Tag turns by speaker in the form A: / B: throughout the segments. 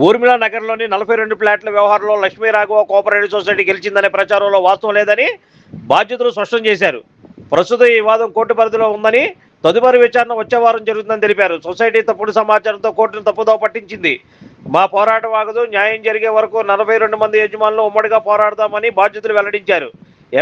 A: ఊర్మిళ నగర్లోని 42 ఫ్లాట్ల వ్యవహారంలో Lakshmi Raghava cooperative society గెలిచిందనే ప్రచారంలో వాస్తవం లేదని బాధ్యతలు స్పష్టం చేశారు. ప్రస్తుతం ఈ వాదం కోర్టు పరిధిలో ఉందని, తదుపరి విచారణ వచ్చే వారం జరుగుతుందని తెలిపారు. సొసైటీ తప్పుడు సమాచారంతో కోర్టును తప్పుదోవ పట్టించింది. మా పోరాటం ఆగదు, న్యాయం జరిగే వరకు 42 మంది యజమానులు ఉమ్మడిగా పోరాడతామని బాధ్యతలు వెల్లడించారు.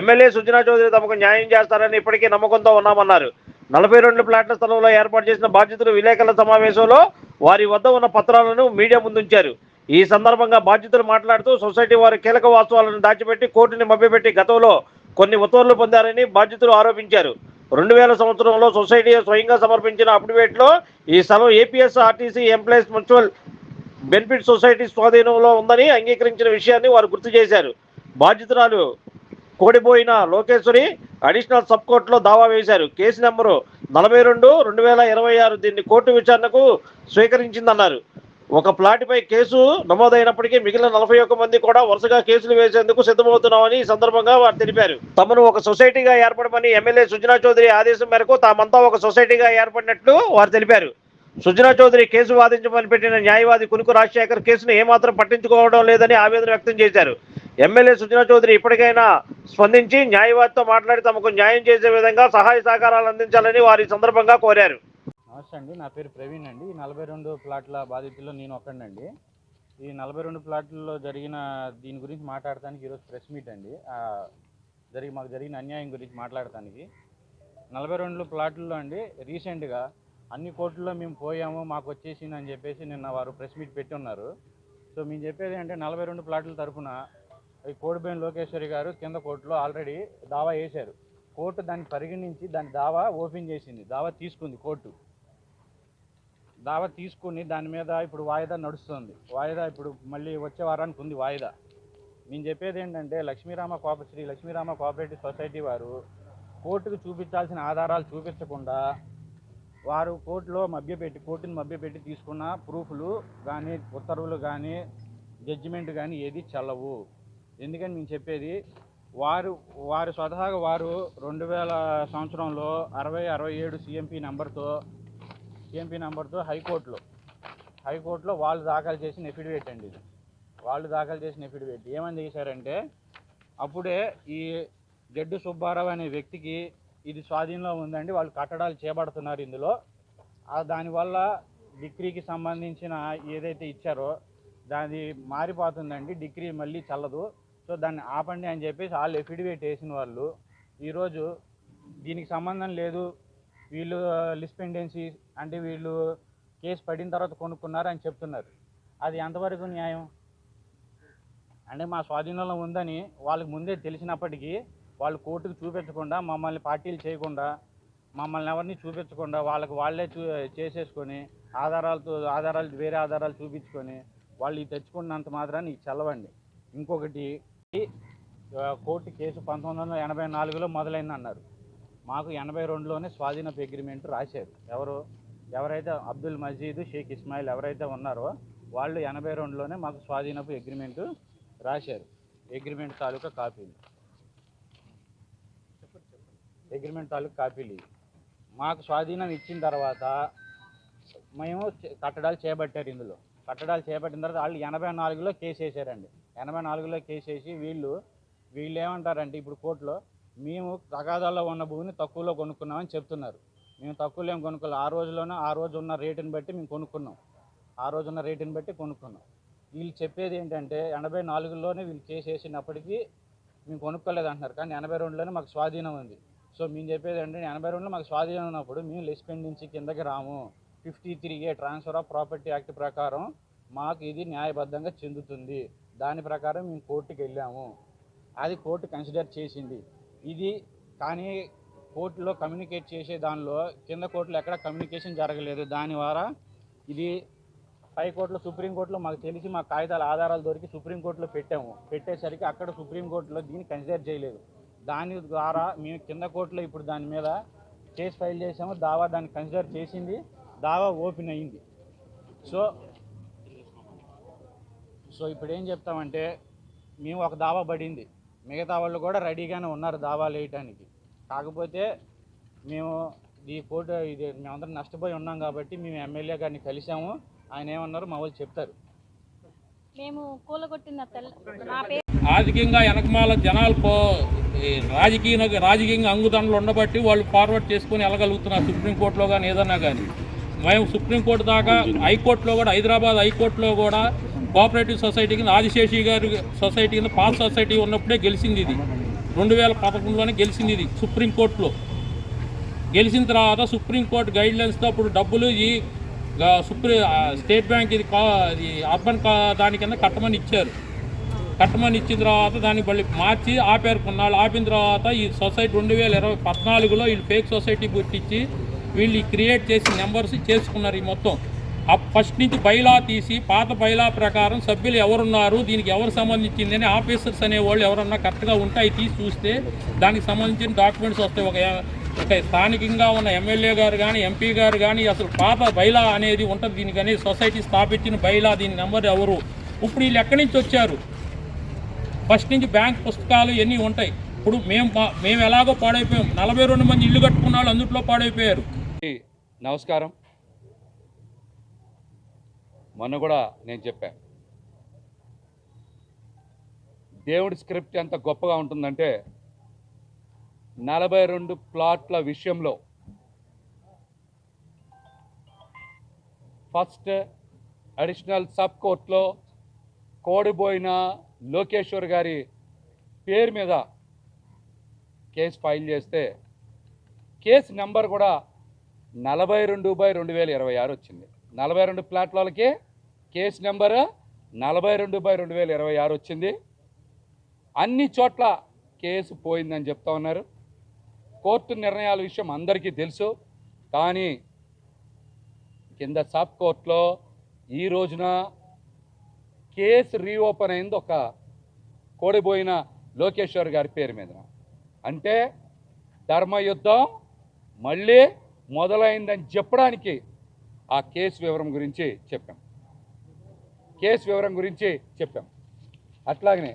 A: ఎమ్మెల్యే సుజనా చౌదరి తమకు న్యాయం చేస్తారని ఇప్పటికీ నమ్మకంతో ఉన్నామన్నారు. 42 ఫ్లాట్ల స్థలంలో ఏర్పాటు చేసిన బాధ్యతలు విలేకరుల సమావేశంలో వారి వద్ద ఉన్న పత్రాలను మీడియా ముందుంచారు. ఈ సందర్భంగా బాధ్యతలు మాట్లాడుతూ సొసైటీ వారి కీలక వాస్తవాలను దాచిపెట్టి కోర్టుని మభ్యపెట్టి గతంలో కొన్ని ఉత్తర్వులు పొందారని బాధ్యతలు ఆరోపించారు. 2000 సంవత్సరంలో సొసైటీ స్వయంగా సమర్పించిన అఫిడవిట్లో ఈ స్థలం APS RTC employees municipal benefit society స్వాధీనంలో ఉందని అంగీకరించిన విషయాన్ని వారు గుర్తు చేశారు. బాధ్యతరాలు కోడిపోయిన లోకేశ్వరి అడిషనల్ సబ్ కోర్టులో దావా వేశారు. కేసు నెంబరు 42/2026 దీన్ని కోర్టు విచారణకు స్వీకరించిందన్నారు. ఒక ప్లాట్పై కేసు నమోదైనప్పటికీ మిగిలిన 41 మంది కూడా వరుసగా కేసులు వేసేందుకు సిద్ధమవుతున్నామని ఈ సందర్భంగా వారు తెలిపారు. తమను ఒక సొసైటీగా ఏర్పడమని ఎమ్మెల్యే సుజనా చౌదరి ఆదేశం మేరకు తామంతా ఒక సొసైటీగా ఏర్పడినట్లు వారు తెలిపారు. సుజనా చౌదరి కేసు వాదించమని పెట్టిన న్యాయవాది కునుకు రాజశేఖర్ కేసును ఏమాత్రం పట్టించుకోవడం లేదని ఆవేదన వ్యక్తం చేశారు. ఎమ్మెల్యే సుజనా చౌదరి ఇప్పటికైనా స్పందించి న్యాయవాదితో మాట్లాడి తమకు న్యాయం చేసే విధంగా సహాయ సహకారాలు అందించాలని వారి సందర్భంగా కోరారు.
B: నమస్తే అండి, నా పేరు ప్రవీణ్ అండి. 42 ప్లాట్ల బాధితుల్లో నేను ఒక్కడినండి. ఈ 42 ప్లాట్లలో జరిగిన దీని గురించి మాట్లాడటానికి ఈరోజు ప్రెస్ మీట్ అండి. మాకు జరిగిన అన్యాయం గురించి మాట్లాడటానికి 42 ప్లాట్లలో అండి రీసెంట్గా అన్ని కోర్టుల్లో మేము పోయాము, మాకు వచ్చేసింది అని చెప్పేసి నిన్న వారు ప్రెస్ మీట్ పెట్టి ఉన్నారు. సో మేము చెప్పేది అంటే 42 ప్లాట్ల తరఫున కోడిపోయిన లోకేశ్వరి గారు కింద కోర్టులో ఆల్రెడీ దావా వేశారు. కోర్టు దాన్ని పరిగణించి దాని దావా ఓపెన్ చేసింది. దావా తీసుకుంది కోర్టు. దావా తీసుకుని దాని మీద ఇప్పుడు వాయిదా నడుస్తుంది. వాయిదా ఇప్పుడు మళ్ళీ వచ్చే వారానికి ఉంది వాయిదా. నేను చెప్పేది ఏంటంటే శ్రీ లక్ష్మీరామ కోఆపరేటివ్ సొసైటీ వారు కోర్టుకు చూపించాల్సిన ఆధారాలు చూపించకుండా వారు కోర్టుని మభ్యపెట్టి తీసుకున్న ప్రూఫ్లు కానీ ఉత్తర్వులు కానీ జడ్జిమెంట్ కానీ ఏది చెల్లవు. ఎందుకని నేను చెప్పేది, వారు స్వతహాగా వారు 2000 సంవత్సరంలో 6067 సిఎంపి నెంబర్తో హైకోర్టులో వాళ్ళు దాఖలు చేసిన ఎఫిడవిట్ అండి. ఇది వాళ్ళు దాఖలు చేసిన ఎఫిడవిట్ ఏమని చేశారంటే, అప్పుడే ఈ జడ్డు సుబ్బారావు అనే వ్యక్తికి ఇది స్వాధీనంలో ఉందండి, వాళ్ళు కట్టడాలు చేపడుతున్నారు ఇందులో, దానివల్ల డిగ్రీకి సంబంధించిన ఏదైతే ఇచ్చారో దాన్ని మారిపోతుందండి, డిగ్రీ మళ్ళీ చల్లదు, సో దాన్ని ఆపండి అని చెప్పేసి వాళ్ళు ఎఫిడవిట్ వేసిన వాళ్ళు ఈరోజు దీనికి సంబంధం లేదు, వీళ్ళు లిస్పెండెన్సీ అంటే వీళ్ళు కేసు పడిన తర్వాత కొనుక్కున్నారు అని చెప్తున్నారు. అది ఎంతవరకు న్యాయం? అంటే మా స్వాధీనంలో ఉందని వాళ్ళకి ముందే తెలిసినప్పటికీ వాళ్ళు కోర్టుకు చూపించకుండా, మమ్మల్ని పార్టీలు చేయకుండా, మమ్మల్ని ఎవరిని చూపించకుండా వాళ్ళే చేసేసుకొని వేరే ఆధారాలు చూపించుకొని వాళ్ళు తెచ్చుకున్నంత మాత్రాన్ని ఇది చల్లవండి. ఇంకొకటి, కోర్టు కేసు 1984లో మొదలైంది అన్నారు. మాకు 82లోనే స్వాధీనపు అగ్రిమెంట్ రాశారు. ఎవరైతే అబ్దుల్ మజీద్, షేక్ ఇస్మాయిల్ ఎవరైతే ఉన్నారో వాళ్ళు 82లోనే మాకు స్వాధీనపు అగ్రిమెంటు రాశారు. అగ్రిమెంట్ తాలూకా కాపీలు మాకు స్వాధీనం ఇచ్చిన తర్వాత మేము కట్టడాలు చేపట్టారు. ఇందులో కట్టడాలు చేపట్టిన తర్వాత వాళ్ళు 84లో కేసు వేసారండి. 84లో కేసు వేసి వీళ్ళు ఏమంటారంటే ఇప్పుడు కోర్టులో, మేము తగాదాల్లో ఉన్న భూమిని తక్కువలో కొనుక్కున్నామని చెప్తున్నారు. మేము తక్కువలో ఏం కొనుక్కోవాలి, ఆ రోజు ఉన్న రేటుని బట్టి మేము కొనుక్కున్నాం. వీళ్ళు చెప్పేది ఏంటంటే 84లోనే వీళ్ళు కేసు వేసినప్పటికీ మేము కొనుక్కోలేదు అంటున్నారు, కానీ 82లోనే మాకు స్వాధీనం ఉంది. సో మేము చెప్పేది ఏంటంటే 82లో మాకు స్వాధీనం ఉన్నప్పుడు మేము లిస్పెండెన్సీ కిందకి రాము. 53A transfer of property act ప్రకారం మాకు ఇది న్యాయబద్ధంగా చెందుతుంది. దాని ప్రకారం మేము కోర్టుకి వెళ్ళాము. అది కోర్టు కన్సిడర్ చేసింది. ఇది కానీ కోర్టులో కమ్యూనికేట్ చేసే దానిలో కింద కోర్టులో ఎక్కడ కమ్యూనికేషన్ జరగలేదు. దాని ద్వారా ఇది హైకోర్టులో, సుప్రీంకోర్టులో మాకు తెలిసి మా కాగితాల ఆధారాలు దొరికి సుప్రీంకోర్టులో పెట్టేసరికి అక్కడ సుప్రీంకోర్టులో దీన్ని కన్సిడర్ చేయలేదు. దాని ద్వారా మేము కింద కోర్టులో ఇప్పుడు దాని మీద కేసు ఫైల్ చేసాము. దాన్ని కన్సిడర్ చేసింది, దావా ఓపెన్ అయింది. సో ఇప్పుడు ఏం చెప్తామంటే, మేము ఒక దావా పడింది, మిగతా వాళ్ళు కూడా రెడీగానే ఉన్నారు దావాలు వేయటానికి. కాకపోతే మేమందరం నష్టపోయి ఉన్నాం కాబట్టి మేము ఎమ్మెల్యే గారిని కలిసాము. ఆయన ఏమన్నారు మా వాళ్ళు చెప్తారు.
C: మేము కూలగొట్టిన నా పేరు
D: ఆర్థికంగా వెనకమాల జనాలు రాజకీయంగా అంగుదండలు ఉండబట్టి వాళ్ళు ఫార్వర్డ్ చేసుకుని వెళ్ళగలుగుతున్నారు సుప్రీంకోర్టులో కానీ ఏదన్నా కానీ. మేము సుప్రీంకోర్టు దాకా హైకోర్టులో కూడా హైదరాబాద్ హైకోర్టులో కూడా కోఆపరేటివ్ సొసైటీ కింద ఆదిశేషి గారి సొసైటీ కింద పాస్ సొసైటీ ఉన్నప్పుడే గెలిచింది. ఇది 2011లోనే గెలిచింది. ఇది సుప్రీంకోర్టులో గెలిచిన తర్వాత సుప్రీంకోర్టు గైడ్లైన్స్తో అప్పుడు డబ్బులు ఈ స్టేట్ బ్యాంక్ ఇది అర్బన్ దాని కింద కట్టమని ఇచ్చారు. కట్టమని ఇచ్చిన తర్వాత దాన్ని మళ్ళీ మార్చి ఆపారు. కొన్నాళ్ళు ఆపిన తర్వాత ఈ సొసైటీ 2014లో వీళ్ళు ఫేక్ సొసైటీ పుట్టించి వీళ్ళు క్రియేట్ చేసి నెంబర్స్ చేసుకున్నారు. ఈ మొత్తం ఫస్ట్ నుంచి బైలా తీసి పాత బైలా ప్రకారం సభ్యులు ఎవరున్నారు, దీనికి ఎవరు సంబంధించింది అని ఆఫీసర్స్ అనేవాళ్ళు ఎవరన్నా కరెక్ట్గా ఉంటాయి తీసి చూస్తే దానికి సంబంధించిన డాక్యుమెంట్స్ వస్తాయి. ఒక స్థానికంగా ఉన్న ఎమ్మెల్యే గారు కానీ ఎంపీ గారు కానీ అసలు పాత బైలా అనేది ఉంటుంది. దీనికని సొసైటీ స్థాపించిన బైలా, దీని నెంబర్ ఎవరు, ఇప్పుడు వీళ్ళు ఎక్కడి నుంచి వచ్చారు, ఫస్ట్ నుంచి బ్యాంక్ పుస్తకాలు ఇవన్నీ ఉంటాయి. ఇప్పుడు మేము ఎలాగో పాడైపోయాం. 42 మంది ఇల్లు కట్టుకున్న వాళ్ళు అందుట్లో పాడైపోయారు.
E: నమస్కారం. మొన్న కూడా నేను చెప్పాను, దేవుడి స్క్రిప్ట్ ఎంత గొప్పగా ఉంటుందంటే 42 ప్లాట్ల విషయంలో ఫస్ట్ అడిషనల్ సబ్ కోర్టులో కోడిబోయిన లోకేశ్వర్ గారి పేరు మీద కేసు ఫైల్ చేస్తే కేసు నెంబర్ కూడా 42/2026 వచ్చింది. 42 ప్లాట్ల వాళ్ళకి కేసు నెంబర్ 42/2026 వచ్చింది. అన్ని చోట్ల కేసు పోయిందని చెప్తా ఉన్నారు. కోర్టు నిర్ణయాల విషయం అందరికీ తెలుసు. కానీ కింద సబ్ కోర్టులో ఈ రోజున కేసు రీఓపెన్ అయింది ఒక కోడిపోయిన లోకేశ్వర్ గారి పేరు మీద. అంటే ధర్మయుద్ధం మళ్ళీ మొదలైందని చెప్పడానికి ఆ కేసు వివరం గురించి చెప్పాం. అట్లాగనే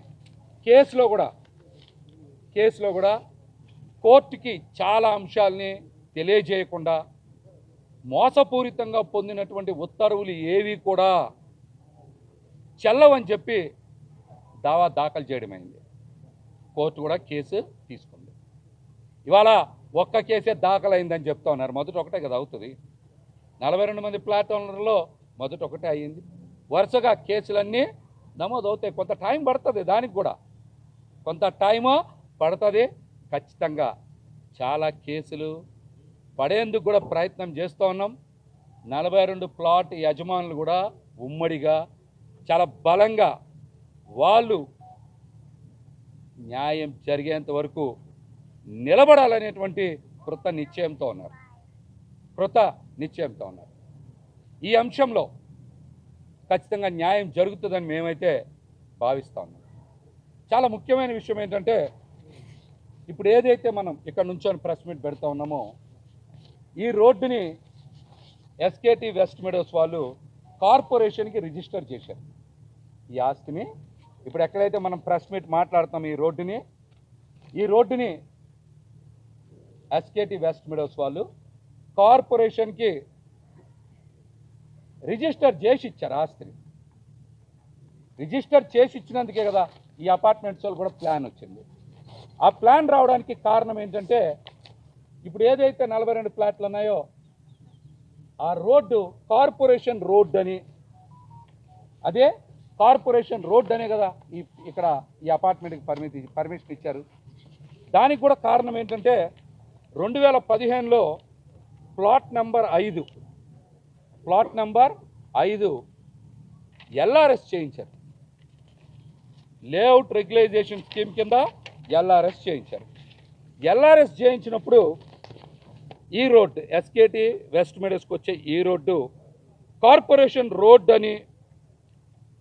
E: కేసులో కూడా కోర్టుకి చాలా అంశాలని తెలియజేయకుండా మోసపూరితంగా పొందినటువంటి ఉత్తర్వులు ఏవి కూడా చెల్లవని చెప్పి దావా దాఖలు చేయడమైంది. కోర్టు కూడా కేసు తీసుకుంది. ఇవాళ ఒక్క కేసే దాఖలైందని చెప్తా ఉన్నారు. మొదట ఒకటే కదా అవుతుంది. 42 మంది ప్లాట్ ఓనర్లో మొదట ఒకటే అయ్యింది. వరుసగా కేసులన్నీ నమోదవుతాయి. కొంత టైం పడుతుంది, దానికి కూడా కొంత టైము పడుతుంది. ఖచ్చితంగా చాలా కేసులు పడేందుకు కూడా ప్రయత్నం చేస్తూ ఉన్నాం. 42 ప్లాట్ యజమానులు కూడా ఉమ్మడిగా చాలా బలంగా వాళ్ళు న్యాయం జరిగేంత వరకు నిలబడాలనేటువంటి కృత నిశ్చయంతో ఉన్నారు. ఈ అంశంలో ఖచ్చితంగా న్యాయం జరుగుతుందని మేమైతే భావిస్తూ ఉన్నాం. చాలా ముఖ్యమైన విషయం ఏంటంటే ఇప్పుడు ఏదైతే మనం ఇక్కడ నుంచొని ప్రెస్ మీట్ పెడతా ఉన్నామో ఈ రోడ్డుని ఎస్కేటీ వెస్ట్ మెడోస్ వాళ్ళు కార్పొరేషన్కి రిజిస్టర్ చేశారు. ఈ ఆస్తిని ఇప్పుడు ఎక్కడైతే మనం ప్రెస్ మీట్ మాట్లాడుతాం ఈ రోడ్డుని ఎస్కేటీ వెస్ట్ మెడోస్ వాళ్ళు కార్పొరేషన్కి రిజిస్టర్ చేసి ఇచ్చారు. ఆస్తిని రిజిస్టర్ చేసి ఇచ్చినందుకే కదా ఈ అపార్ట్మెంట్స్ వాళ్ళు కూడా ప్లాన్ వచ్చింది. ఆ ప్లాన్ రావడానికి కారణం ఏంటంటే ఇప్పుడు ఏదైతే 42 ప్లాట్లు ఉన్నాయో ఆ రోడ్డు కార్పొరేషన్ రోడ్ అని, అదే కార్పొరేషన్ రోడ్ అనే కదా ఇక్కడ ఈ అపార్ట్మెంట్కి పర్మిషన్ ఇచ్చారు. దానికి కూడా కారణం ఏంటంటే 2015లో ప్లాట్ నెంబర్ 5 ఎల్ఆర్ఎస్ చేయించారు. లేఅవుట్ రెగ్యులైజేషన్ స్కీమ్ కింద ఎల్ఆర్ఎస్ చేయించారు. ఎల్ఆర్ఎస్ చేయించినప్పుడు ఈ రోడ్డు ఎస్కేటీ వెస్ట్ మెడోస్కి వచ్చే ఈ రోడ్డు కార్పొరేషన్ రోడ్ అని,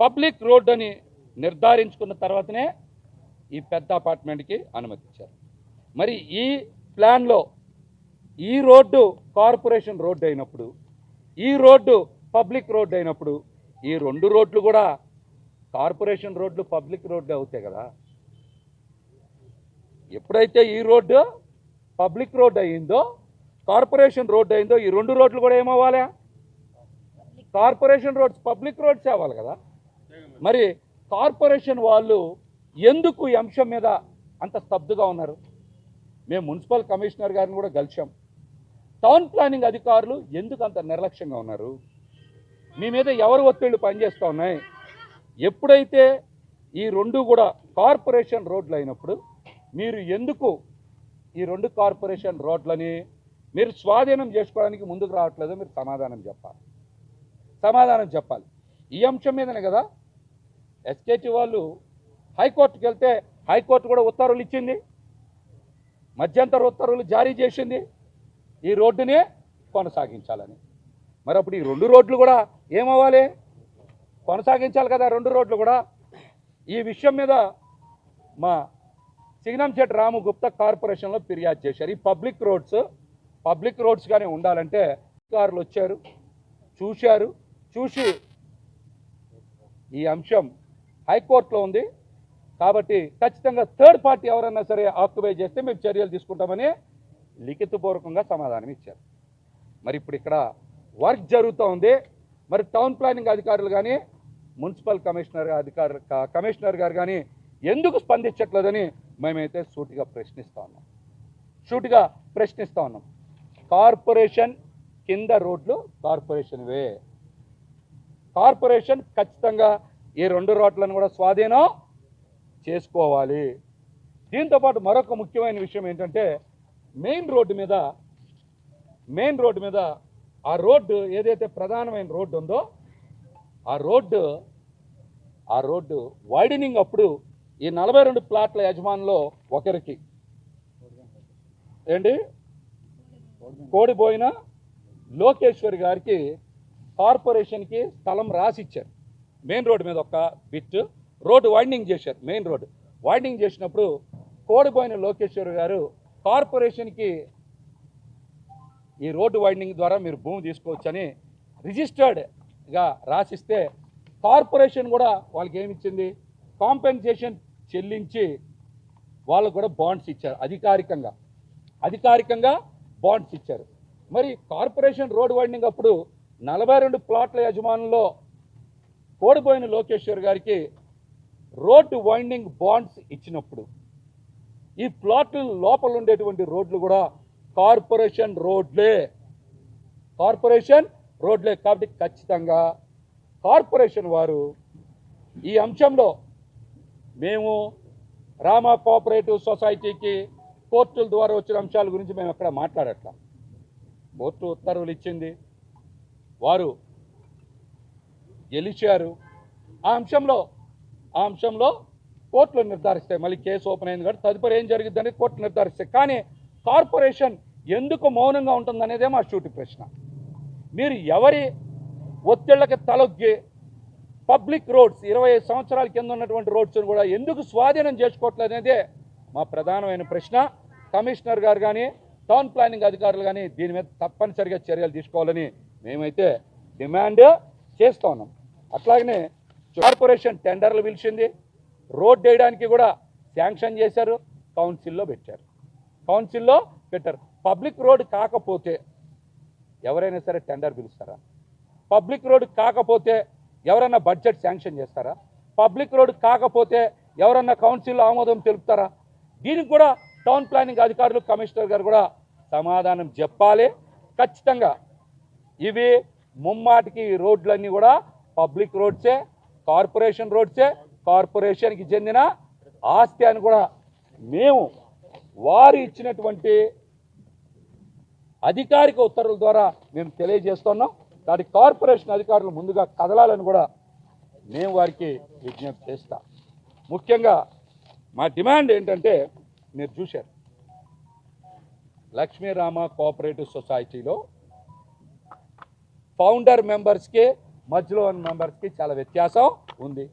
E: పబ్లిక్ రోడ్ అని నిర్ధారించుకున్న తర్వాతనే ఈ పెద్ద అపార్ట్మెంట్కి అనుమతించారు. మరి ఈ ప్లాన్లో ఈ రోడ్డు కార్పొరేషన్ రోడ్డు అయినప్పుడు, ఈ రోడ్డు పబ్లిక్ రోడ్డు అయినప్పుడు ఈ 2 రోడ్లు కూడా కార్పొరేషన్ రోడ్లు పబ్లిక్ రోడ్లు అవుతాయి కదా. ఎప్పుడైతే ఈ రోడ్డు పబ్లిక్ రోడ్ అయిందో, కార్పొరేషన్ రోడ్డు అయిందో, ఈ 2 రోడ్లు కూడా ఏమవ్వాలి? కార్పొరేషన్ రోడ్స్ పబ్లిక్ రోడ్స్ అవ్వాలి కదా. మరి కార్పొరేషన్ వాళ్ళు ఎందుకు ఈ అంశం మీద అంత స్తబ్దుగా ఉన్నారు? మేము మున్సిపల్ కమిషనర్ గారిని కూడా కలిసాం. టౌన్ ప్లానింగ్ అధికారులు ఎందుకు అంత నిర్లక్ష్యంగా ఉన్నారు? మీ మీద ఎవరు ఒత్తిళ్లు పనిచేస్తూ ఉన్నాయి? ఎప్పుడైతే ఈ రెండు కూడా కార్పొరేషన్ రోడ్లు అయినప్పుడు మీరు ఎందుకు ఈ రెండు కార్పొరేషన్ రోడ్లని మీరు స్వాధీనం చేసుకోవడానికి ముందుకు రావట్లేదో మీరు సమాధానం చెప్పాలి. ఈ అంశం మీదనే కదా ఎస్కేటి వాళ్ళు హైకోర్టుకి వెళ్తే హైకోర్టు కూడా ఉత్తర్వులు ఇచ్చింది, మధ్యంతర ఉత్తర్వులు జారీ చేసింది ఈ రోడ్డునే కొనసాగించాలని. మరి అప్పుడు ఈ రెండు రోడ్లు కూడా ఏమవ్వాలి? కొనసాగించాలి కదా రెండు రోడ్లు కూడా. ఈ విషయం మీద మా సింగనంశెట్టి రాము గుప్తా కార్పొరేషన్లో ఫిర్యాదు చేశారు. ఈ పబ్లిక్ రోడ్స్గానే ఉండాలంటే అధికారులు వచ్చారు, చూసి ఈ అంశం హైకోర్టులో ఉంది కాబట్టి ఖచ్చితంగా థర్డ్ పార్టీ ఎవరన్నా సరే ఆక్యుపై చేస్తే మేము చర్యలు తీసుకుంటామని లిఖితపూర్వకంగా సమాధానం ఇచ్చారు. మరి ఇప్పుడు ఇక్కడ వర్క్ జరుగుతూ ఉంది. మరి టౌన్ ప్లానింగ్ అధికారులు కానీ మున్సిపల్ కమిషనర్ గారు కానీ ఎందుకు స్పందించట్లేదని మేమైతే సూటిగా ప్రశ్నిస్తూ ఉన్నాం. కార్పొరేషన్ కింద రోడ్లు కార్పొరేషన్ ఖచ్చితంగా ఈ రెండు రోడ్లను కూడా స్వాధీనం చేసుకోవాలి. దీంతోపాటు మరొక ముఖ్యమైన విషయం ఏంటంటే మెయిన్ రోడ్డు మీద ఆ రోడ్డు ఏదైతే ప్రధానమైన రోడ్డు ఉందో ఆ రోడ్డు వైడనింగ్ అప్పుడు ఈ 42 ప్లాట్ల యజమానులో ఒకరికి కోడిపోయిన లోకేశ్వరి గారికి కార్పొరేషన్కి స్థలం రాసిచ్చారు. మెయిన్ రోడ్డు మీద ఒక బిట్ రోడ్డు వైండింగ్ చేశారు. మెయిన్ రోడ్డు వైండింగ్ చేసినప్పుడు కోడిపోయిన లోకేశ్వరి గారు కార్పొరేషన్కి ఈ రోడ్డు వైండింగ్ ద్వారా మీరు భూమి తీసుకోవచ్చని రిజిస్టర్డ్గా రాసిస్తే కార్పొరేషన్ కూడా వాళ్ళకి ఏమిచ్చింది? కాంపెన్సేషన్ చెల్లించి వాళ్ళకు కూడా బాండ్స్ ఇచ్చారు. అధికారికంగా బాండ్స్ ఇచ్చారు. మరి కార్పొరేషన్ రోడ్ వైండింగ్ అప్పుడు 42 ప్లాట్ల యజమానుల్లో కోడిపోయిన లోకేశ్వర్ గారికి రోడ్డు వైండింగ్ బాండ్స్ ఇచ్చినప్పుడు ఈ ప్లాట్ల లోపల ఉండేటువంటి రోడ్లు కూడా కార్పొరేషన్ రోడ్లే కాబట్టి ఖచ్చితంగా కార్పొరేషన్ వారు ఈ అంశంలో మేము రామా కోఆపరేటివ్ సొసైటీకి కోర్టుల ద్వారా వచ్చిన అంశాల గురించి మేము ఎక్కడ మాట్లాడట్లా. కోర్టు ఉత్తర్వులు ఇచ్చింది, వారు గెలిచారు. ఆ అంశంలో కోర్టులు నిర్ధారిస్తాయి. మళ్ళీ కేసు ఓపెన్ అయింది కాబట్టి తదుపరి ఏం జరిగిద్దని కోర్టు నిర్ధారిస్తాయి. కానీ కార్పొరేషన్ ఎందుకు మౌనంగా ఉంటుందనేదే మా సూటి ప్రశ్న. మీరు ఎవరి ఒత్తిళ్లకి తలొగ్గి పబ్లిక్ రోడ్స్ 25 సంవత్సరాల కింద ఉన్నటువంటి రోడ్స్ని కూడా ఎందుకు స్వాధీనం చేసుకోవట్లేదు అనేదే మా ప్రధానమైన ప్రశ్న. కమిషనర్ గారు కానీ టౌన్ ప్లానింగ్ అధికారులు కానీ దీని మీద తప్పనిసరిగా చర్యలు తీసుకోవాలని మేమైతే డిమాండ్ చేస్తూ ఉన్నాం. అట్లాగనే కార్పొరేషన్ టెండర్లు పిలిచింది, రోడ్ వేయడానికి కూడా శాంక్షన్ చేశారు, కౌన్సిల్లో పెట్టారు. పబ్లిక్ రోడ్ కాకపోతే ఎవరైనా సరే టెండర్ పిలుస్తారా? పబ్లిక్ రోడ్ కాకపోతే ఎవరన్నా బడ్జెట్ శాంక్షన్ చేస్తారా? పబ్లిక్ రోడ్ కాకపోతే ఎవరన్నా కౌన్సిల్లో ఆమోదం తెలుపుతారా? దీనికి కూడా టౌన్ ప్లానింగ్ అధికారులు కమిషనర్ గారు కూడా సమాధానం చెప్పాలి. ఖచ్చితంగా ఇవి ముమ్మాటికి ఈ రోడ్లన్నీ కూడా పబ్లిక్ రోడ్సే, కార్పొరేషన్కి చెందిన ఆస్తి అని కూడా మేము వారు ఇచ్చినటువంటి అధికారిక ఉత్తర్వుల ద్వారా మేము తెలియజేస్తున్నాం. కాబట్టి కార్పొరేషన్ అధికారులు ముందుగా కదలాలని కూడా మేము వారికి విజ్ఞప్తి చేస్తాం. ముఖ్యంగా మా డిమాండ్ ఏంటంటే, మీరు చూశారు లక్ష్మీరామ కోఆపరేటివ్ సొసైటీలో ఫౌండర్ మెంబర్స్కి మధ్యలో ఉన్న మెంబర్స్కి చాలా వ్యత్యాసం ఉంది.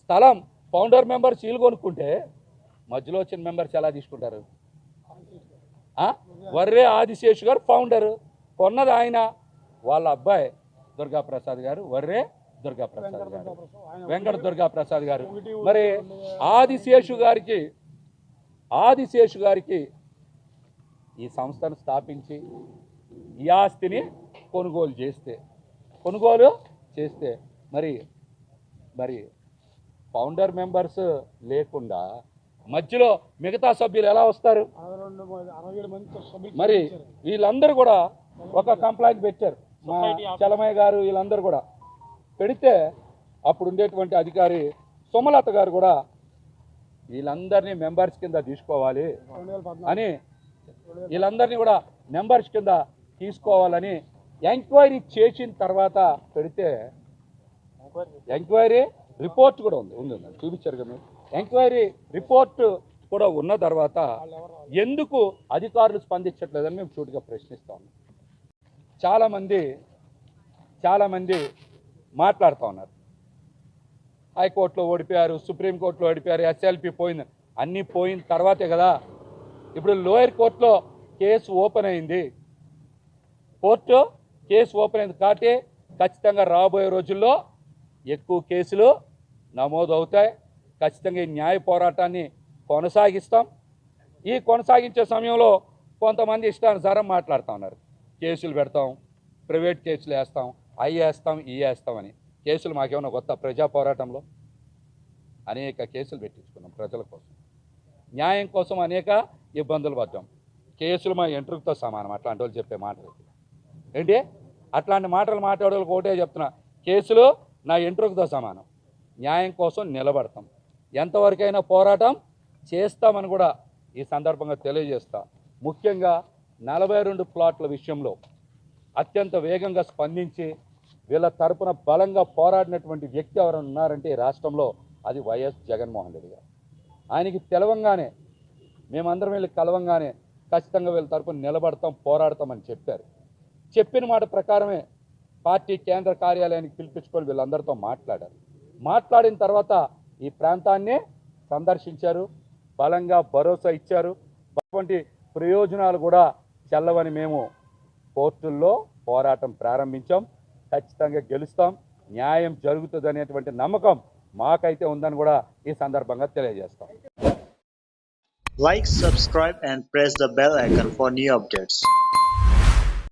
E: స్థలం ఫౌండర్ మెంబర్స్ ఇల్లు కొనుక్కుంటే మధ్యలో వచ్చిన మెంబర్స్ ఎలా తీసుకుంటారు? వర్రే ఆదిశేషు గారు ఫౌండరు, కొన్నది ఆయన, వాళ్ళ అబ్బాయి దుర్గాప్రసాద్ గారు, వర్రే దుర్గాప్రసాద్ గారు, వెంకట దుర్గాప్రసాద్ గారు. మరి ఆదిశేషు గారికి ఈ సంస్థను స్థాపించి ఈ ఆస్తిని కొనుగోలు చేస్తే మరి మరి ఫౌండర్ మెంబర్స్ లేకుండా మధ్యలో మిగతా సభ్యులు ఎలా వస్తారు? మరి వీళ్ళందరూ కూడా ఒక కంప్లైంట్ పెట్టారు, మా చలమయ్య గారు వీళ్ళందరూ కూడా పెడితే అప్పుడు ఉండేటువంటి అధికారి సుమలత గారు కూడా వీళ్ళందరినీ మెంబర్స్ కింద తీసుకోవాలి అని, వీళ్ళందరినీ కూడా మెంబర్స్ కింద తీసుకోవాలని ఎంక్వైరీ చేసిన తర్వాత పెడితే, ఎంక్వైరీ రిపోర్ట్ కూడా ఉంది చూపించారు కదా మీరు. ఎంక్వైరీ రిపోర్ట్ కూడా ఉన్న తర్వాత ఎందుకు అధికారులు స్పందించట్లేదని మేము సూటిగా ప్రశ్నిస్తాము. చాలామంది మాట్లాడుతూ ఉన్నారు, హైకోర్టులో ఓడిపోయారు, సుప్రీంకోర్టులో ఓడిపోయారు, ఎస్ఎల్పి పోయింది, అన్నీ పోయిన తర్వాతే కదా. ఇప్పుడు లోయర్ కోర్టులో కేసు ఓపెన్ అయింది, కేసు ఓపెన్ అయింది కాబట్టి ఖచ్చితంగా రాబోయే రోజుల్లో ఎక్కువ కేసులు నమోదు అవుతాయి. ఖచ్చితంగా ఈ న్యాయ పోరాటాన్ని కొనసాగిస్తాం. ఈ కొనసాగించే సమయంలో కొంతమంది ఇష్టానుసారం మాట్లాడుతూ ఉన్నారు, కేసులు పెడతాం, ప్రైవేట్ కేసులు వేస్తాం, అవి వేస్తాం, ఇవి వేస్తామని. కేసులు మాకేమన్నా కొత్త? ప్రజా పోరాటంలో అనేక కేసులు పెట్టించుకున్నాం ప్రజల కోసం, న్యాయం కోసం అనేక ఇబ్బందులు పడ్డాం. కేసులు మా ఎంట్రుకతో సమానం. అట్లాంటి వాళ్ళు చెప్పే మాటలు ఏంటి? అట్లాంటి మాటలు మాట్లాడేవాళ్ళకి ఒకటే చెప్తున్నా, కేసులు నా ఎంట్రుకతో సమానం. న్యాయం కోసం నిలబడతాం, ఎంతవరకైనా పోరాటం చేస్తామని కూడా ఈ సందర్భంగా తెలియజేస్తా. ముఖ్యంగా 42 ప్లాట్ల విషయంలో అత్యంత వేగంగా స్పందించి వీళ్ళ తరపున బలంగా పోరాడినటువంటి వ్యక్తి ఎవరైనా ఉన్నారంటే ఈ రాష్ట్రంలో అది వైఎస్ జగన్మోహన్ రెడ్డి గారు. ఆయనకి తెలవంగానే, మేమందరం వీళ్ళకి కలవంగానే ఖచ్చితంగా వీళ్ళ తరపున నిలబడతాం, పోరాడతామని చెప్పారు. చెప్పిన మాట ప్రకారమే పార్టీ కేంద్ర కార్యాలయానికి పిలిపించుకొని వీళ్ళందరితో మాట్లాడారు. మాట్లాడిన తర్వాత ఈ ప్రాంతాన్ని సందర్శించారు, బలంగా భరోసా ఇచ్చారు. అటువంటి ప్రయోజనాలు కూడా చెల్లవని మేము కోర్టుల్లో పోరాటం ప్రారంభించాం. ఖచ్చితంగా గెలుస్తాం, న్యాయం జరుగుతుంది అనేటువంటి నమ్మకం మాకైతే ఉందని కూడా ఈ సందర్భంగా తెలియజేస్తాం.
F: Like, subscribe and press the bell icon for new updates.